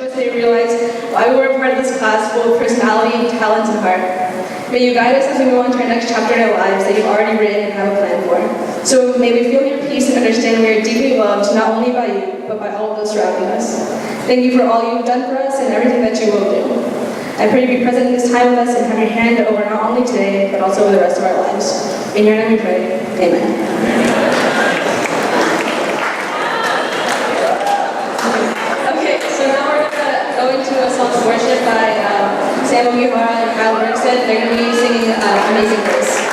to us, they realize why we were a part of this class full of personality, talents, and heart. May you guide us as we move on to our next chapter in our lives that you've already written and have a plan for. So may we feel your peace and understand we are deeply loved, not only by you, but by all of those surrounding us. Thank you for all you've done for us and everything that you will do. I pray to be present in this time with us and have your hand over not only today, but also over the rest of our lives. In your name we pray. Amen. So now we're going to go into a song of worship by Sam Ogihara and Kyle Bergstead. They're going to be singing Amazing Grace.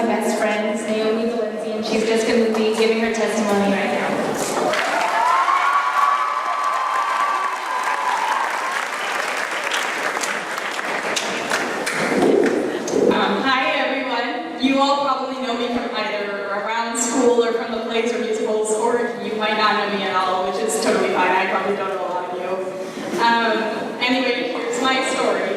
my best friends, Naomi Valencia, and she's just going to be giving her testimony right now. Hi everyone. You all probably know me from either around school or from the plays or musicals, or you might not know me at all, which is totally fine. I probably don't know a lot of you. Anyway, here's my story.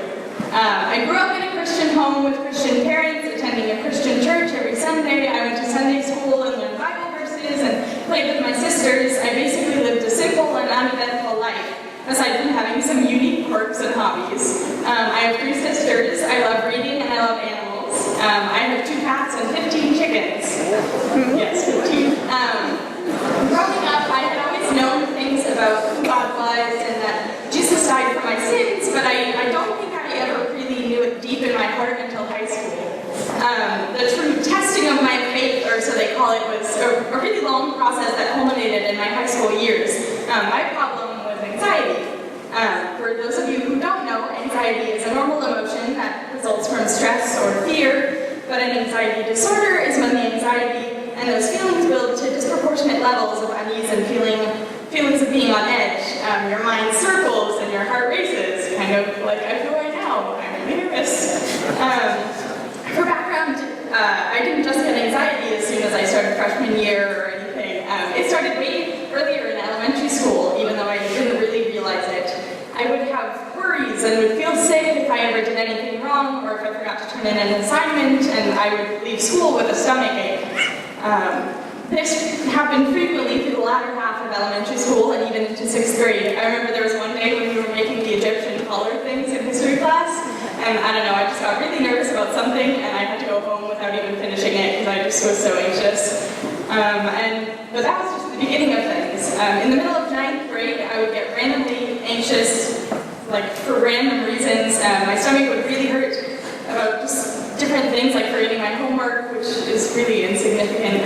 I grew up in a Christian home with Christian parents, attending a Christian church every Sunday. I went to Sunday school and learned Bible verses and played with my sisters. I basically lived a simple and uneventful life, aside from having some unique quirks and hobbies. I have 3 sisters. I love reading and I love animals. I have 2 cats and 15 chickens. Yes, 15. Growing up, I had always known things about who God was and that Jesus died for my sins, but I don't think I ever really knew it deep in my heart until high school. The true testing of my faith, or so they call it, was a really long process that culminated in my high school years. My problem was anxiety. For those of you who don't know, anxiety is a normal emotion that results from stress or fear, but an anxiety disorder is when the anxiety and those feelings build to disproportionate levels of unease and feelings of being on edge. Your mind circles and your heart races, kind of like I feel right now. I'm really nervous. For background, I didn't just get anxiety as soon as I started freshman year or anything. It started way earlier in elementary school, even though I didn't really realize it. I would have worries and would feel sick if I ever did anything wrong or if I forgot to turn in an assignment, and I would leave school with a stomach ache. This happened frequently through the latter half of elementary school and even into 6th grade. I remember there was one day when we were making the Egyptian color things in history class, and I don't know, I just got really nervous about something and I had to go home without even finishing it because I just was so anxious. But that was just the beginning of things. In the middle of 9th grade, I would get randomly anxious, like for random reasons. My stomach would really hurt about just different things, like forgetting my homework, which is really insignificant,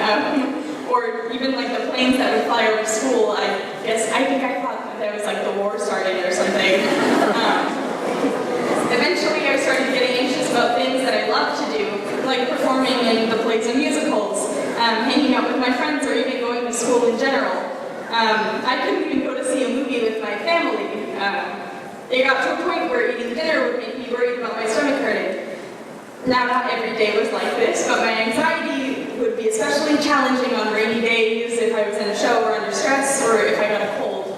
or even like the planes that would fly over school. I think I thought that was like the war starting or something. Eventually, I started getting anxious about things that I loved to do, like performing in the plays and musicals, hanging out with my friends, or even going to school in general. I couldn't even go to see a movie with my family. It got to a point where eating dinner would make me worried about my stomach hurting. Now, not every day was like this, but my anxiety would be especially challenging on rainy days, if I was in a show or under stress, or if I got a cold.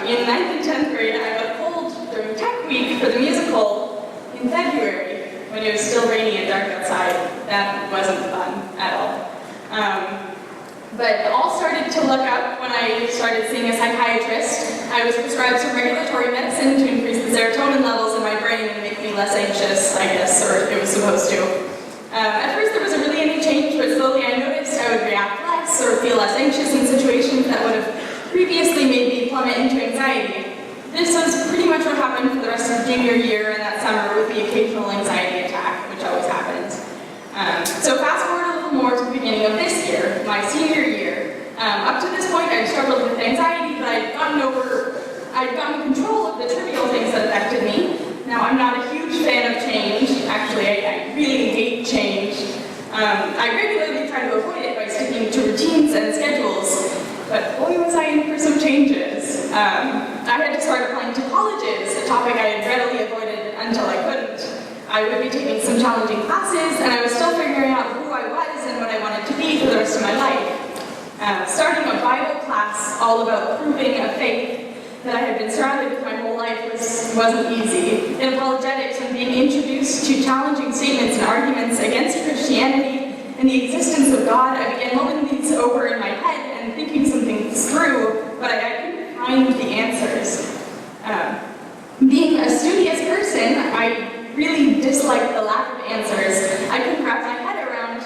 In 9th and 10th grade, I got a cold during Tech Week for the musical in February, when it was still rainy and dark outside. That wasn't fun at all. But it all started to look up when I started seeing a psychiatrist. I was prescribed some regulatory medicine to increase the serotonin levels in my brain and make me less anxious, I guess, or it was supposed to. At first there wasn't really any change, but slowly I noticed I would react less or feel less anxious in situations that would have previously made me plummet into anxiety. This was pretty much what happened for the rest of junior year and that summer, with the occasional anxiety attack, which always happens. So fast forward a little more to the beginning of this year, my senior year. Up to this point, I'd struggled with anxiety, but I'd gotten control of the trivial things that affected me. Now, I'm not a huge fan of change. Actually, I really hate change. I regularly try to avoid it by sticking to routines and schedules, but boy was I in for some changes. I had to start applying to colleges, a topic I had readily avoided until I couldn't. I would be taking some challenging classes, and I was still figuring out who I was and what I wanted to be for the rest of my life. Starting a Bible class all about proving a faith that I had been surrounded with my whole life wasn't easy. In apologetics and being introduced to challenging statements and arguments against Christianity and the existence of God, I began mulling these over in my head and thinking some things through, but I couldn't find the answers. Being a studious person, I really disliked the lack of answers. I couldn't wrap my head around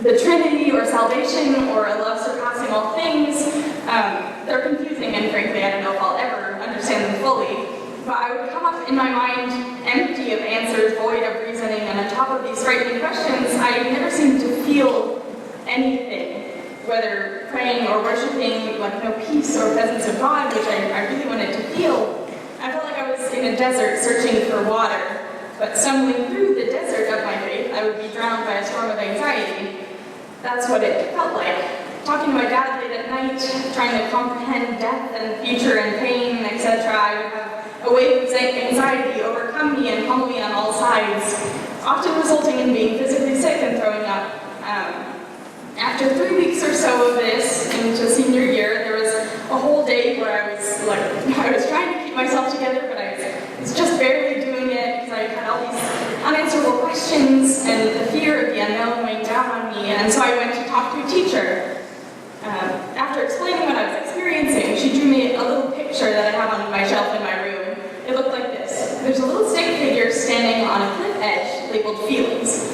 the Trinity or salvation or a love surpassing all things. They're confusing, and frankly, I don't know if I'll ever understand them fully. But I would come up in my mind empty of answers, void of reasoning, and on top of these frightening questions, I never seemed to feel anything, whether praying or worshiping, like no peace or presence of God, which I really wanted to feel. I felt like I was in a desert searching for water, but stumbling through the desert of my faith, I would be drowned by a storm of anxiety. That's what it felt like. Talking to my dad late at night, trying to comprehend death and future and pain, etc., I would have a wave of anxiety overcome me and pummel me on all sides, often resulting in being physically sick and throwing up. After 3 weeks or so of this, into senior year, there was a whole day where I was trying to keep myself together, but I was just barely doing it because I had all these unanswerable questions and the fear of the unknown weighing down on me, and so I went to talk to a teacher. After explaining what I was experiencing, she drew me a little picture that I have on my shelf in my room. It looked like this. There's a little stick figure standing on a cliff edge labeled feelings.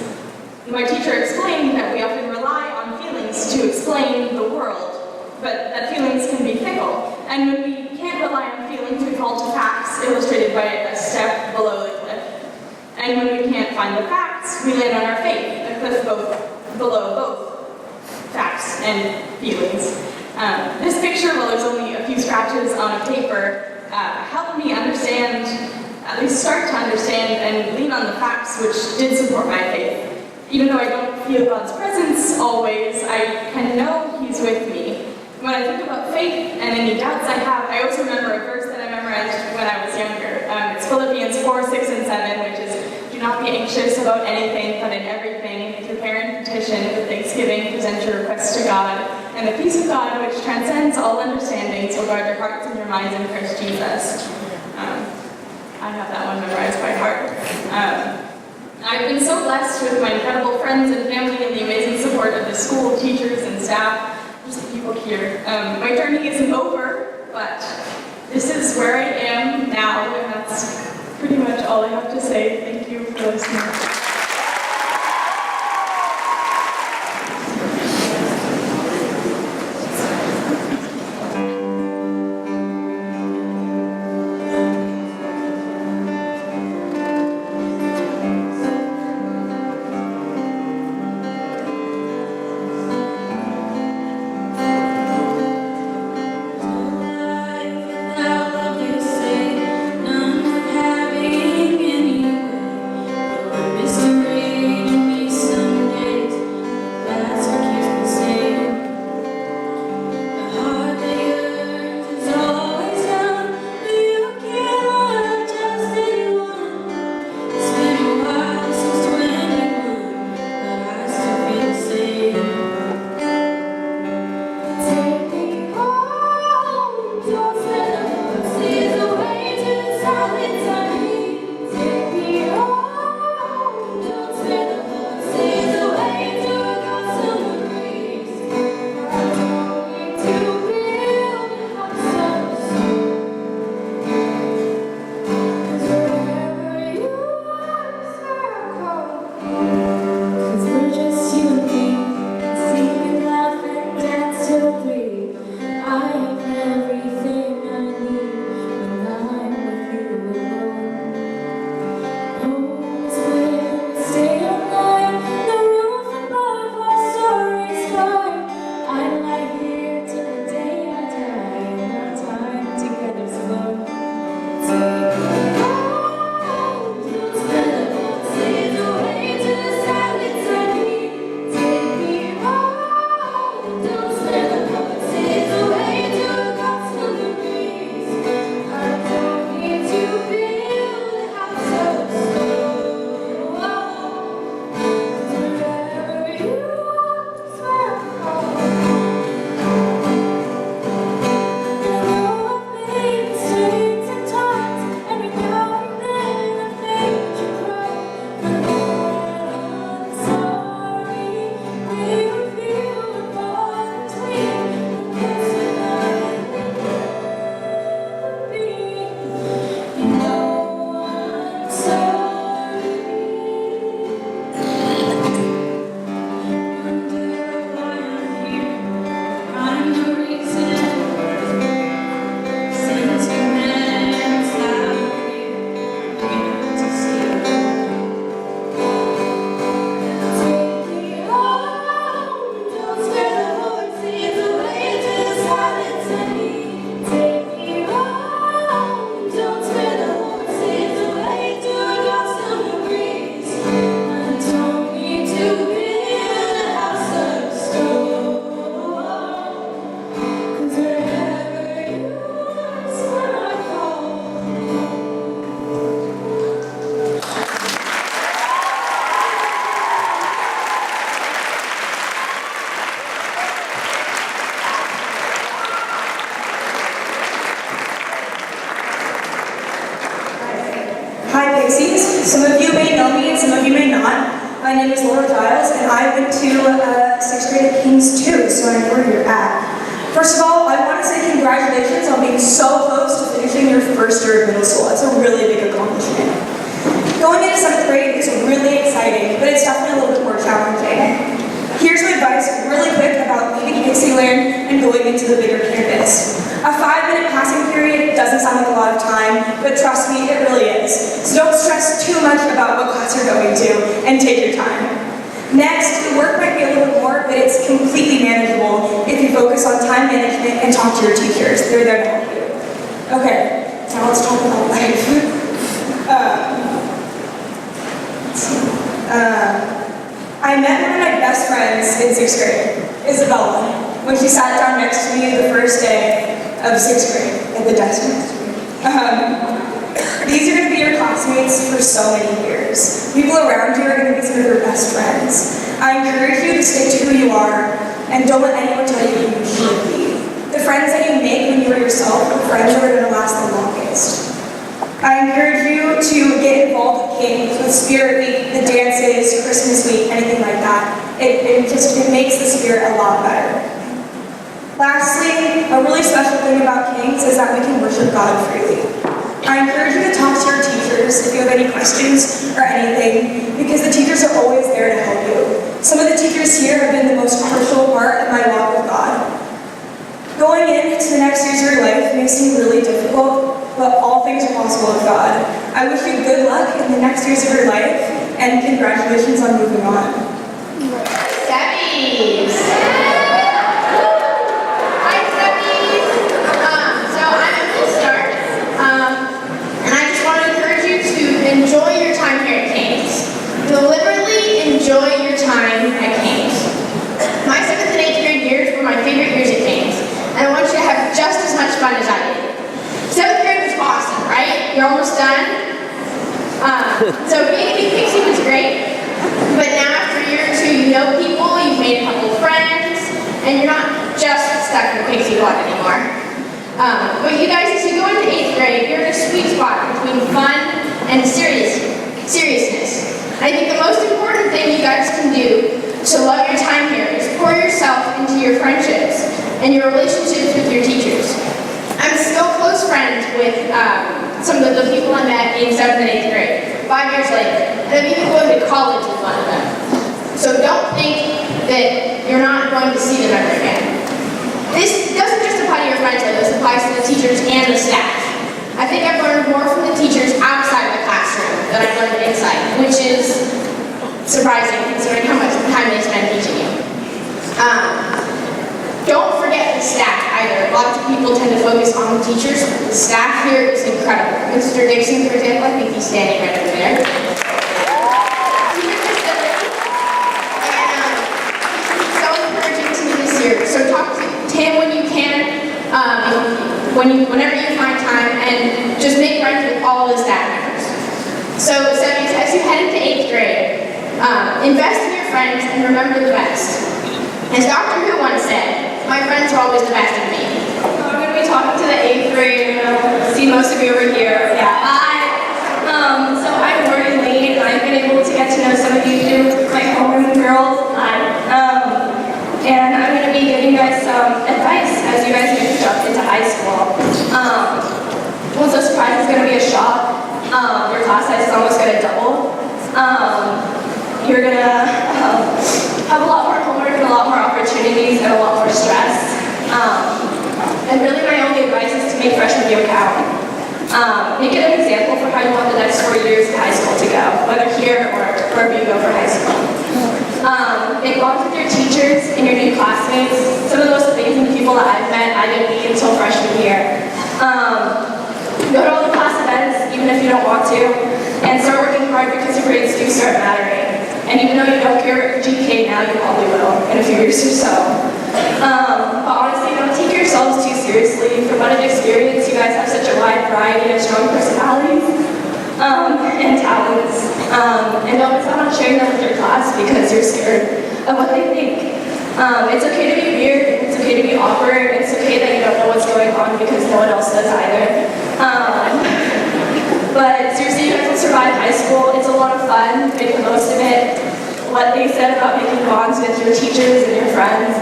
My teacher explained that we often rely on feelings to explain the world, but that feelings can be fickle. And when we can't rely on feelings, we fall to facts, illustrated by a step below the cliff. And when we can't find the facts, we land on our faith, a cliff below both facts and feelings. This picture, while there's only a few scratches on a paper, helped me understand, at least start to understand and lean on the facts which did support my faith. Even though I don't feel God's presence always, I can know He's with me. When I think about faith and any doubts I have, I also remember a verse that I memorized when I was younger. It's Philippians 4, 6, and 7, which is, "Do not be anxious about anything, but in everything, through prayer and petition, with thanksgiving, present your requests to God, and the peace of God, which transcends all understanding, so guard your hearts and your minds in Christ Jesus." I have that one memorized by heart. I've been so blessed with my incredible friends and family and the amazing support of the school, teachers, and staff, just the people here. My journey isn't over, but this is where I am now, and that's pretty much all I have to say. Thank you for listening. Miss Some of you may know me and some of you may not. My name is Laura Giles, and I went to 6th grade at Kings too, so I know where you're at. First of all, I want to say congratulations on being so close to finishing your first year of middle school. That's a really big accomplishment. Going into 7th grade is really exciting, but it's definitely a little bit more challenging. Here's my advice really quick about leaving Dixieland and going into the bigger campus. A 5-minute passing period doesn't sound like a lot of time, but trust me, it really is. So don't stress too much about what class you're going to, and take your time. Next, the work might be a little bit more, but it's completely manageable if you focus on time management and talk to your teachers. They're there to help you. Okay, now let's talk about life. I met one of my best friends in 6th grade, Isabella, when she sat down next to me the first day of 6th grade at the desk next to me. These are going to be your classmates for so many years. People around you are going to be some of your best friends. I encourage you to stick to who you are and don't let anyone tell you who you should be. The friends that you make when you are yourself are friends that are going to last the longest. I encourage you to get involved with Kings, with Spirit Week, the dances, Christmas Week, anything like that. It makes the spirit a lot better. Lastly, a really special thing about Kings is that we can worship God freely. I encourage you to talk to your teachers if you have any questions or anything, because the teachers are always there to help you. Some of the teachers here have been the most crucial part of my walk with God. Going into the next years of your life may seem really difficult, but all things are possible with God. I wish you good luck in the next years of your life, and congratulations on moving on. Steppies! Hi, Steppies! So I'm Emily Stark, and I just want to encourage you to enjoy your time here at Kings. Deliberately enjoy your time at Kings. My 7th and 8th grade years were my favorite years at Kings, and I want you to have just as much fun as I did. 7th grade was awesome, right? You're almost done. So being a new Pixie was great, but now after a year or two, you know people, you've made a couple of friends, and you're not just stuck in the Pixie block anymore. But you guys, as you go into 8th grade, you're in a sweet spot between fun and seriousness. I think the most important thing you guys can do to love your time here is pour yourself into your friendships and your relationships with your teachers. I'm still close friends with some of the people I met in 7th and 8th grade, 5 years later. And I'm even going to college with one of them. So don't think that you're not going to see them ever again. This doesn't just apply to your friends, though. This applies to the teachers and the staff. I think I've learned more from the teachers outside of the classroom than I've learned inside, which is surprising considering how much time they spend teaching you. Don't forget the staff either. A lot of people tend to focus on the teachers, but the staff here is incredible. Mr. Dixon, for example, I think he's standing right over there. So encouraging to me this year. So talk to him when you can, whenever you find time, and just make friends with all of the staff members. So, Sebbies, as you head into 8th grade, invest in your friends and remember the best. As Dr. Who once said, my friends are always the best of me. I'm going to be talking to the 8th grade. See most of you over here. Yeah. Hi. So I'm Morgan Lee, and I've been able to get to know some of you through my homeroom girls. Hi. And I'm going to be giving you guys some advice as you guys make the jump into high school. What's so surprising is going to be a shock. Your class size is almost going to double. You're going to have a lot more homework and a lot more opportunities and a lot more stress. And really my only advice is to make freshman year count. Make it an example for how you want the next 4 years of high school to go, whether here or wherever you go for high school. Make bonds with your teachers and your new classmates. Some of the most amazing people that I've met, I didn't meet until freshman year. Go to all the class events, even if you don't want to, and start working hard because your grades do start mattering. And even though you don't care your GPA now, you probably will in a few years or so. But honestly, don't take yourselves too seriously. From what I've experienced, you guys have such a wide variety of strong personalities and talents. And don't miss out on sharing them with your class because you're scared of what they think. It's okay to be weird, it's okay to be awkward, it's okay that you don't know what's going on because no one else does either. But seriously, you guys will survive high school. lot of fun, make the most of it. What they said about making bonds with your teachers and your friends.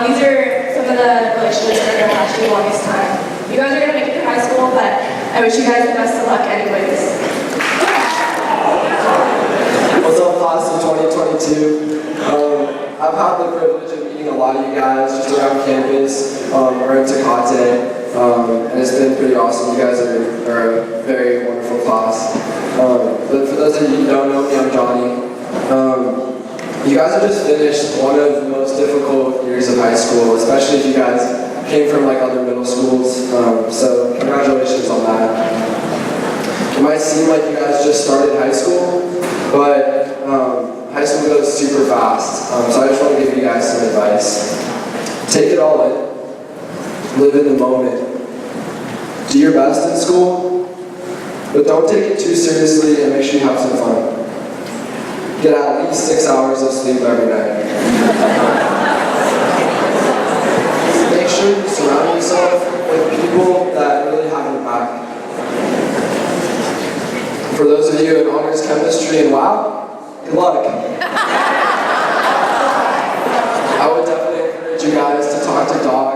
These are some of the relationships that are going to last you the longest time. You guys are going to make it through high school, but I wish you guys the best of luck anyways. What's up, class of 2022? I've had the privilege of meeting a lot of you guys just around campus or in TKA, and it's been pretty awesome. You guys are a very wonderful class. But for those of you who don't know me, I'm Johnny. You guys have just finished one of the most difficult years of high school, especially if you guys came from like other middle schools. So congratulations on that. It might seem like you guys just started high school, but high school goes super fast. So I just want to give you guys some advice. Take it all in. Live in the moment. Do your best in school, but don't take it too seriously and make sure you have some fun. Get at least 6 hours of sleep every night. Make sure you surround yourself with people that really have your back. For those of you in honors chemistry and wow, good luck. I would definitely encourage you guys to talk to Doc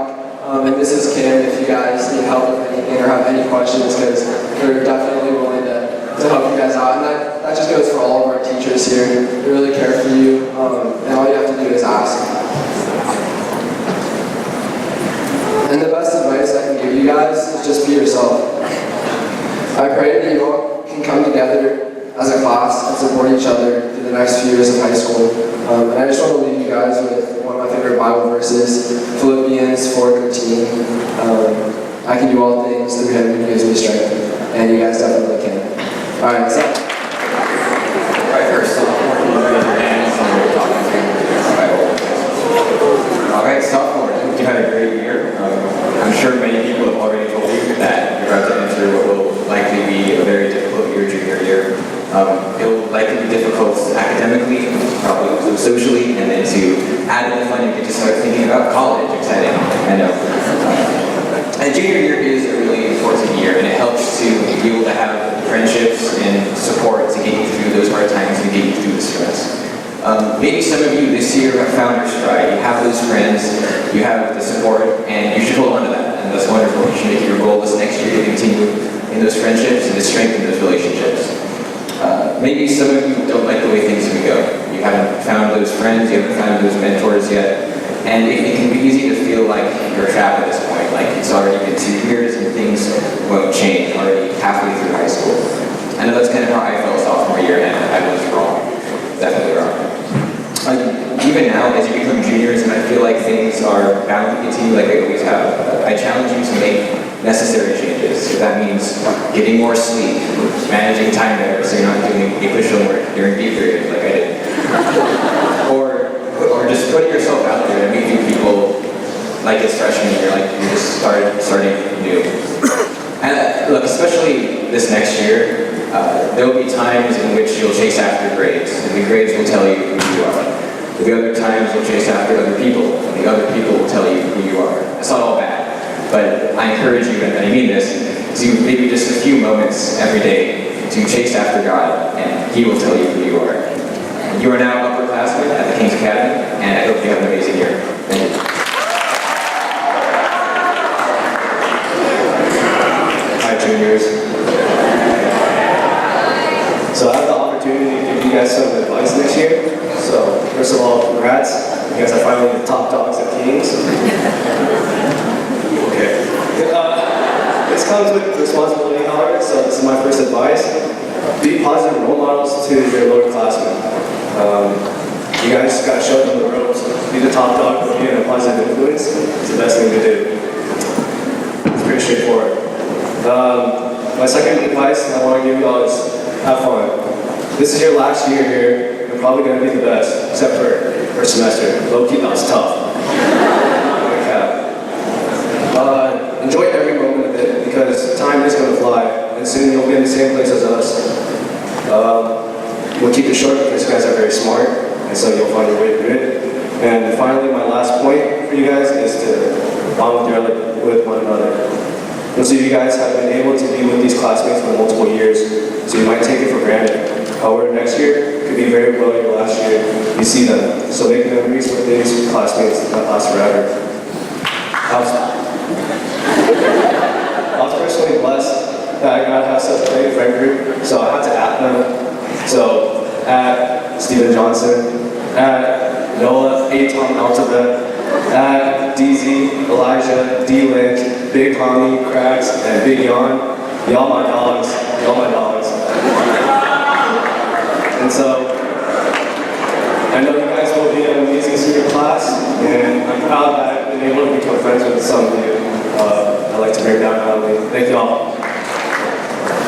and Mrs. Kim if you guys need help with anything or have any questions, because they're definitely willing to help you guys out. And that just goes for all of our teachers here. They really care for you, and all you have to do is ask. And the best advice I can give you guys is just be yourself. I pray that you all can come together as a class and support each other through the next few years of high school. And I just want to leave you guys with one of my favorite Bible verses, Philippians 4:13. I can do all things through Him who gives me strength, and you guys definitely can. All right, so. Right, first, sophomore, you raise your hands and we're talking to you. All right, sophomore, you had a great year. I'm sure many people have already told you that you're about to enter what will likely be a very difficult year, junior year. It will likely be difficult academically, probably also socially, and then to add in the fun, you get to start thinking about college. Exciting, I know. And junior year is a really important year, and it helps to be able to have friendships and support to get you through those hard times and get you through the stress. Maybe some of you this year have found your stride. You have those friends, you have the support, and you should hold on to that. And that's wonderful. You should make it your goal this next year to continue in those friendships and to strengthen those relationships. Maybe some of you don't like the way things can go. You haven't found those friends, you haven't found those mentors yet. And it can be easy to feel like you're trapped at this point, like it's already been 2 years and things won't change, already halfway through high school. I know that's kind of how I felt sophomore year, and I was wrong. Definitely wrong. Even now, as you become juniors, and I feel like things are bound to continue like they always have, I challenge you to make necessary changes. If that means getting more sleep, managing time better so you're not doing English homework during B period like I did. Or just putting yourself out there and meeting people like it's freshman year, like you're just starting new. And look, especially this next year, there will be times in which you'll chase after grades, and the grades will tell you who you are. There'll be other times you'll chase after other people, and the other people will tell you who you are. It's not all bad, but I encourage you, and I mean this, to maybe just a few moments every day to chase after God, and He will tell you who you are. You are now upperclassmen at the King's Academy, and I hope you have an amazing year. Thank you. Hi, juniors. So I have the opportunity to give you guys some advice next year. So first of all, congrats. You guys are finally the top dogs at Kings. Okay. This comes with responsibility, however, so this is my first advice. Be positive role models to your lower classmen. You guys got to show them the ropes. Be the top dog, be a positive influence. It's the best thing to do. It's pretty straightforward. My second advice I want to give you all is have fun. This is your last year here. You're probably going to be the best, except for first semester. Low-key, that was tough. Enjoy every moment of it, because time is going to fly, and soon you'll be in the same place as us. We'll keep it short because you guys are very smart, and so you'll find your way through it. And finally, my last point for you guys is to bond with one another. Most of you guys have been able to be with these classmates for multiple years, so you might take it for granted. However, next year could be very well your last year. You see them, so make memories with these classmates that last forever. I was personally blessed that I got to have such a great friend group, so I had to at them. So at Steven Johnson, at Noah, A. Tom Altabet, at DZ, Elijah, D. Lynch, Big Tommy, Cracks, and Big Yon. Y'all my dogs. Y'all my dogs. And so, I know you guys will be an amazing senior class, and I'm proud that I've been able to become friends with some of you. I'd like to bring down Natalie. Thank you all.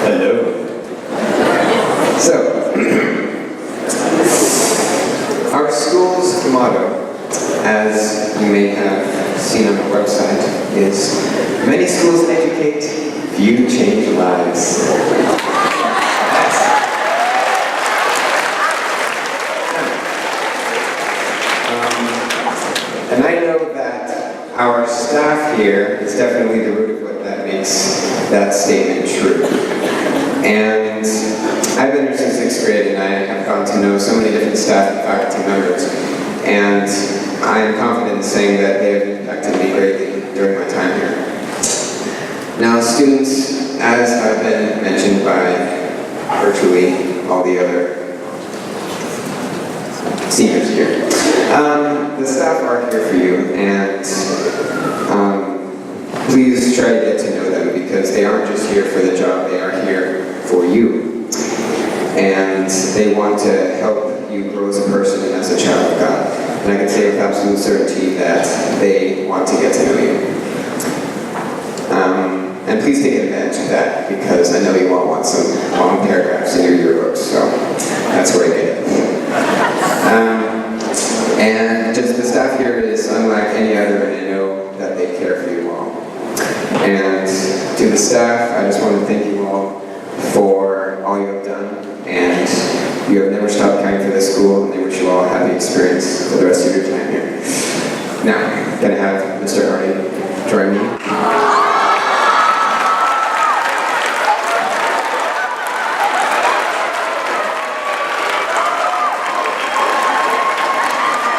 Hello. So, our school's motto, as you may have seen on the website, is many schools educate, few change lives. And I know that our staff here is definitely the root of what that makes that statement true. And I've been here since 6th grade, and I have gotten to know so many different staff and faculty members, and I am confident in saying that they have impacted me greatly during my time here. Now, students, as have been mentioned by virtually all the other seniors here, the staff are here for you, and please try to get to know them, because they aren't just here for the job, they are here for you. And they want to help you grow as a person and as a child of God. And I can say with absolute certainty that they want to get to know you. And please take advantage of that, because I know you all want some long paragraphs in your yearbooks, so that's where I get it. And just the staff here is unlike any other, and I know that they care for you all. And to the staff, I just want to thank you all for all you have done, and you have never stopped caring for this school, and I wish you all a happy experience for the rest of your time here. Now, I'm going to have Mr. Hardy join me.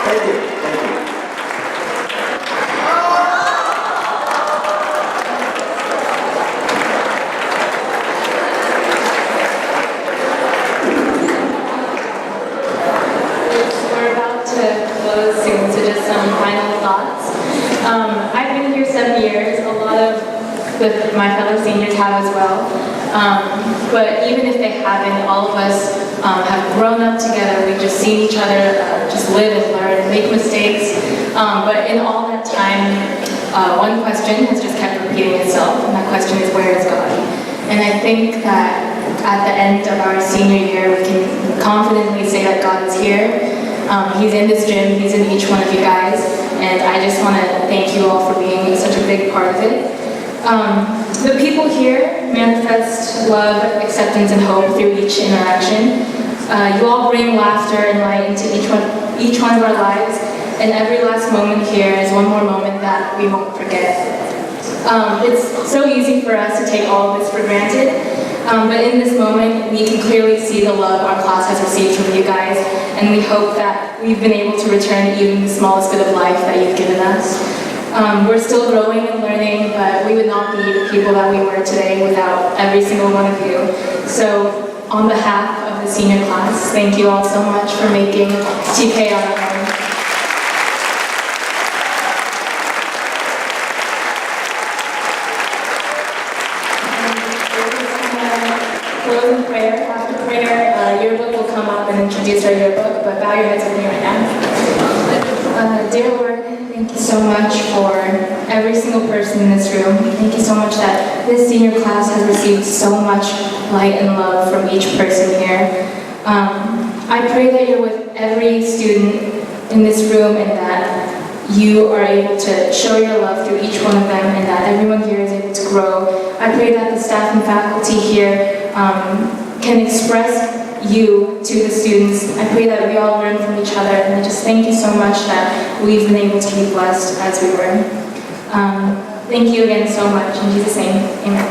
Thank you. Thank you. We're about to close soon, so just some final thoughts. I've been here 7 years. A lot of my fellow seniors have as well. But even if they haven't, all of us have grown up together. We've just seen each other just live and learn and make mistakes. But in all that time, one question has just kept repeating itself, and that question is, where is God? And I think that at the end of our senior year, we can confidently say that God is here. He's in this gym, he's in each one of you guys, and I just want to thank you all for being such a big part of it. The people here manifest love, acceptance, and hope through each interaction. You all bring laughter and light into each one of our lives, and every last moment here is one more moment that we won't forget. It's so easy for us to take all of this for granted, but in this moment, we can clearly see the love our class has received from you guys, and we hope that we've been able to return even the smallest bit of life that you've given us. We're still growing and learning, but we would not be the people that we were today without every single one of you. So, on behalf of the senior class, thank you all so much for making TKA our home. Close in prayer. After prayer, yearbook will come up and introduce our yearbook, but bow your heads with me right now. Dear Lord, thank you so much for every single person in this room. Thank you so much that this senior class has received so much light and love from each person here. I pray that you're with every student in this room, and that you are able to show your love through each one of them, and that everyone here is able to grow. I pray that the staff and faculty here can express you to the students. I pray that we all learn from each other, and I just thank you so much that we've been able to be blessed as we were. Thank you again so much. In Jesus' name, amen.